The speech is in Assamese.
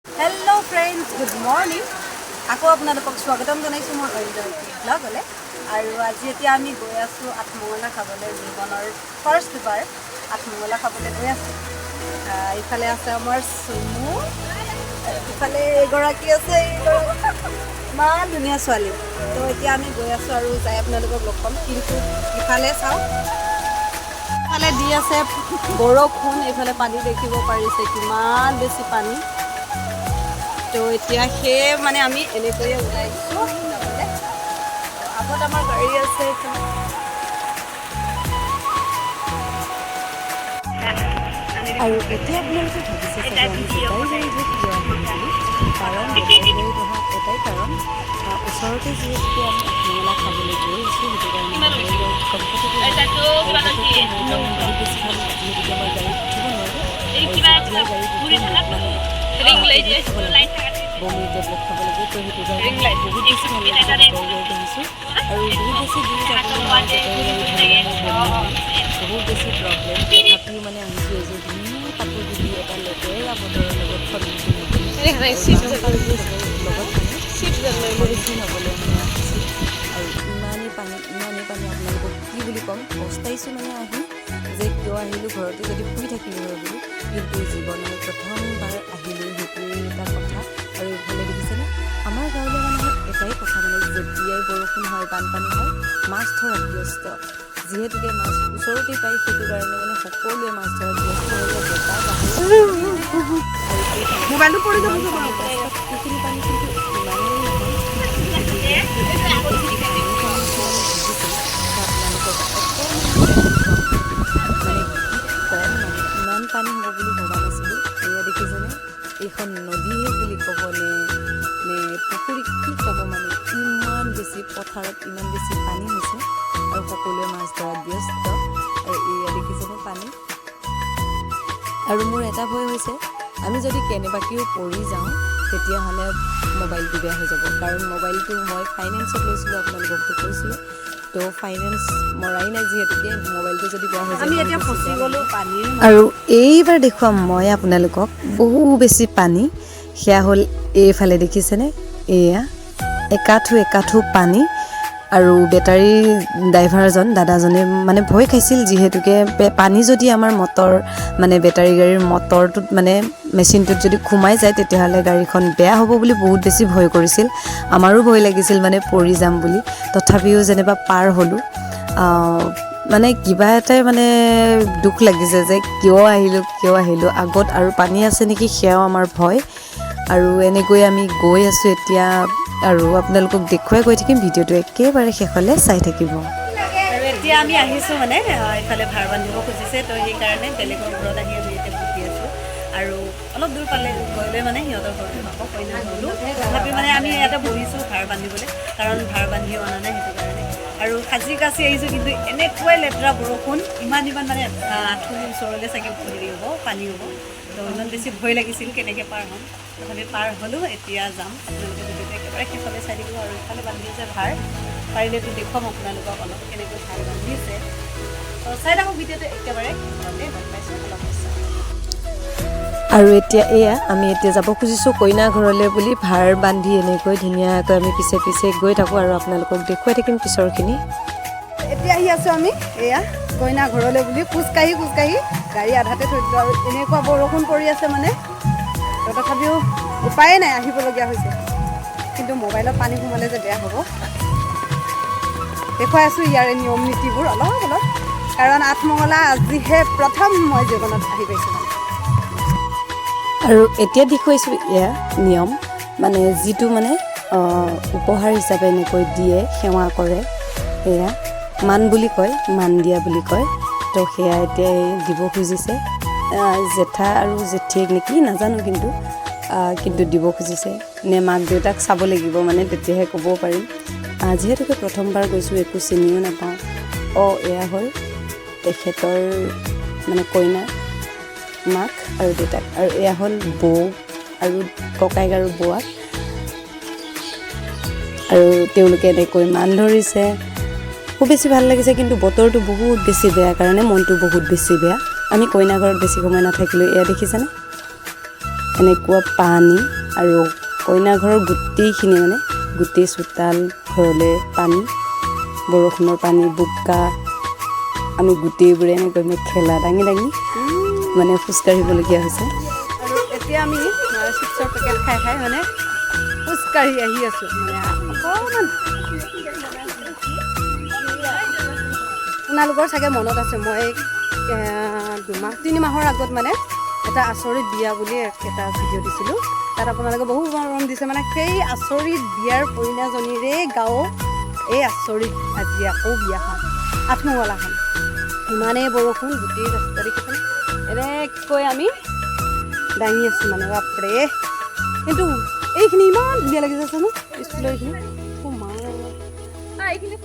Hello friends, good morning. Ako আপোনালোকক স্বাগতম জনাইছো মোৰ অৰিন্দৰ ব্লগলে আৰু আজি এতিয়া আমি গৈ আছো আঠমঙলা খাবলৈ জীৱনৰ ফাৰ্ষ্ট বাৰ আঠমঙলা খাবলৈ গৈ আছো ইফালে আছে আমাৰ সুমু ইফালে এগৰাকী আছে ইমান ধুনীয়া ছোৱালী তো এতিয়া আমি গৈ আছো আৰু যাই আপোনালোকক লগ পাম কিন্তু ইফালে চাওঁ ইফালে দি আছে বৰষুণ এইফালে পানী দেখিব পাৰিছে কিমান বেছি পানী তো এতিয়া সেই মানে আমি এনেকৈয়ে ওলাই আহিছোঁ যাবলৈ আগত আমাৰ গাড়ী আছে আৰু এতিয়া আপোনালোকে ভাবিছে চাগে আমি বেটাৰী গাড়ীত কিয় আহিম বুলি কাৰণ বেটাৰী গাড়ীত অহা এটাই কাৰণ ওচৰতে যিহেতু আমি আঠমঙলা খাবলৈ গৈ আছোঁ সেইটো কাৰণে বেটাৰী গাড়ীত কমফৰ্টেবল বহুত বেছি ভাল যিহেতুকে মই গাড়ীত উঠিব নোৱাৰোঁ বমি টেবলেট খাব লাগে তো সেইটো কাৰণে বহুত বেছি ভাল লাগে বেটাৰী গাড়ীত আহিছোঁ আৰু বহুত বেছি দূৰ যাবলৈ বহুত বেছি প্ৰব্লেম তথাপিও মানে আহিছোঁ এযোৰ ধুনীয়া কাপোৰ পিন্ধি এটা লেতেৰা বতৰৰ লগত সন্মুখীন হ'বলৈ লগত মানে বেছি হ'বলৈ মানে আহিছোঁ আৰু ইমানেই পানী আপোনালোকক কি বুলি ক'ম পস্তাইছোঁ মানে আহি যে কিয় আহিলোঁ ঘৰতে যদি শুই থাকিলোঁ হয় বুলি কিন্তু জীৱনৰ প্ৰথমবাৰ আহিলোঁ সেইটোৱেই এটা কথা আৰু এইফালে দেখিছেনে আমাৰ গাঁৱলীয়া মানুহৰ এটাই কথা মানে যেতিয়াই বৰষুণ হয় বানপানী হয় মাছ ধৰাত ব্যস্ত যিহেতুকে মাছ ওচৰতে পায় সেইটো কাৰণে মানে সকলোৱে মাছ ধৰাত ব্যস্ত হৈ যায় বতাহ মোবাইলটো পৰি যাব সেইখিনি পানী কিন্তু ইমানেই ইমান পানী হ'ব বুলি ভবা নাছিলোঁ এয়া দেখিছেনে এইখন নদীহে বুলি ক'ব নে পুখুৰী কি ক'ব মানে ইমান বেছি পথাৰত ইমান বেছি পানী হৈছে আৰু সকলোৱে মাছ ধৰাত ব্যস্ত আৰু এয়া দেখিছেনে পানী আৰু মোৰ এটা ভয় হৈছে আমি যদি কেনেবাকৈও পৰি যাওঁ তেতিয়াহ'লে মোবাইলটো বেয়া হৈ যাব কাৰণ মোবাইলটো মই ফাইনেন্সত লৈছিলোঁ আপোনালোককতো কৈছিলোঁ তো ফাইনেন্স মৰাই নাই যিহেতুকে মোবাইলটো যদি বেয়া হৈ যায় আমি এতিয়া ফচি গ'লোঁ পানীৰ আৰু এইবাৰ দেখুৱাম মই আপোনালোকক বহু বেছি পানী সেয়া হ'ল এইফালে দেখিছেনে এয়া একাঠো পানী আৰু বেটাৰী ড্ৰাইভাৰজন দাদাজনে মানে ভয় খাইছিল যিহেতুকে পানী যদি আমাৰ মটৰ মানে বেটাৰী গাড়ীৰ মটৰটোত মানে মেচিনটোত যদি সোমাই যায় তেতিয়াহ'লে গাড়ীখন বেয়া হ'ব বুলি বহুত বেছি ভয় কৰিছিল আমাৰো ভয় লাগিছিল মানে পৰি যাম বুলি তথাপিও যেনিবা পাৰ হ'লোঁ মানে কিবা এটাই মানে দুখ লাগিছে যে কিয় আহিলোঁ আগত আৰু পানী আছে নেকি সেয়াও আমাৰ ভয় আৰু এনেকৈ আমি গৈ আছোঁ এতিয়া আৰু আপোনালোকক দেখুৱাই গৈ থাকিম ভিডিঅ'টো একেবাৰে শেষলৈ চাই থাকিব আৰু এতিয়া আমি আহিছোঁ মানে এইফালে ভাৰ বান্ধিব খুজিছে তো সেইকাৰণে বেলেগৰ ঘৰত আহি আমি এতিয়া বহি আছোঁ আৰু অলপ দূৰ পালে গ'লে মানে সিহঁতৰ ঘৰটো আকৌ কইনা হ'লোঁ তথাপি মানে আমি ইয়াতে বহিছোঁ ভাৰ বান্ধিবলৈ কাৰণ ভাৰ বান্ধিও অনা নাই সেইটো কাৰণে আৰু সাজি কাচি আহিছোঁ কিন্তু এনেকুৱাই লেতেৰা বৰষুণ ইমান মানে আঁঠুৰ ওচৰলৈ চাগে হেৰি হ'ব পানী হ'ব তো ইমান বেছি ভয় লাগিছিল কেনেকৈ পাৰ হ'ম তথাপি পাৰ হ'লোঁ এতিয়া যাম আপোনালোকে ভিডিঅ'টো একেবাৰে শেষলৈ চাই দিব আৰু ইফালে বান্ধি আছে ভাৰ পাৰিলেতো দেখুৱাম আপোনালোকক অলপ কেনেকৈ ভাৰ বান্ধিছে তো চাই থাকক ভিডিঅ'টো একেবাৰে শেষলৈ গম পাইছোঁ অলপ আৰু এতিয়া এয়া আমি এতিয়া যাব খুজিছোঁ কইনা ঘৰলৈ বুলি ভাৰ বান্ধি এনেকৈ ধুনীয়াকৈ আমি পিছে গৈ থাকোঁ আৰু আপোনালোকক দেখুৱাই থাকিম পিছৰখিনি এতিয়া আহি আছোঁ আমি এয়া কইনা ঘৰলৈ বুলি খোজকাঢ়ি গাড়ী আধাতে থৈ দিলোঁ আৰু এনেকুৱা বৰষুণ পৰি আছে মানে তথাপিও উপায়ে নাই আহিবলগীয়া হৈছে কিন্তু মোবাইলত পানী সোমালে যে বেয়া হ'ব দেখুৱাই আছোঁ ইয়াৰে নিয়ম নীতিবোৰ অলপ কাৰণ আঠমঙলা আজিহে প্ৰথম মই জীৱনত আহি পাইছোঁ আৰু এতিয়া দেখুৱাইছোঁ এয়া নিয়ম মানে যিটো মানে উপহাৰ হিচাপে এনেকৈ দিয়ে সেৱা কৰে এয়া মান বুলি কয় মান দিয়া বুলি কয় তো সেয়া এতিয়া দিব খুজিছে জেঠা আৰু জেঠীক নেকি নাজানো কিন্তু দিব খুজিছে নে মাক দেউতাক চাব লাগিব মানে তেতিয়াহে ক'ব পাৰিম যিহেতুকে প্ৰথমবাৰ গৈছোঁ একো চিনিও নাপাওঁ এয়া হ'ল তেখেতৰ মানে কইনা মাক আৰু দেউতাক আৰু এয়া হ'ল বৌ আৰু ককাইক আৰু বৌৱাক আৰু তেওঁলোকে এনেকৈ মান ধৰিছে খুব বেছি ভাল লাগিছে কিন্তু বতৰটো বহুত বেছি বেয়া কাৰণে মনটো বহুত বেছি বেয়া আমি কইনা ঘৰত বেছি সময় নাথাকিলোঁ এয়া দেখিছেনে এনেকুৱা পানী আৰু কইনা ঘৰৰ গোটেইখিনি মানে গোটেই চোতাল ঘৰলৈ পানী, বৰষুণৰ পানী, বোকা। আমি গোটেইবোৰে এনেকৈ মেখেলা দাঙি দাঙি মানে খোজকাঢ়িবলগীয়া হৈছে। আৰু এতিয়া আমি চিপছৰ পেকেট খাই খাই মানে খোজকাঢ়ি আহি আছোঁ। মানে অকণমান আপোনালোকৰ চাগে মনত আছে, মই 2-3 মাহৰ আগত মানে এটা আচৰিত বিয়া বুলি এটা ভিডিঅ' দিছিলোঁ। তাত আপোনালোকে বহু মৰম দিছে। মানে সেই আচৰিত বিয়াৰ কইনাজনীৰে গাঁও এই আচৰিত আজি আকৌ বিয়াখন আঠমঙলাখন। ইমানেই বৰষুণ, গোটেই ৰাস্তা দেখিছে এনেকৈ আমি দাঙি আছোঁ মানে বাপৰে। কিন্তু এইখিনি ইমান ধুনীয়া লাগি আছে ন স্কুলৰ এইখিনি। এইখিনি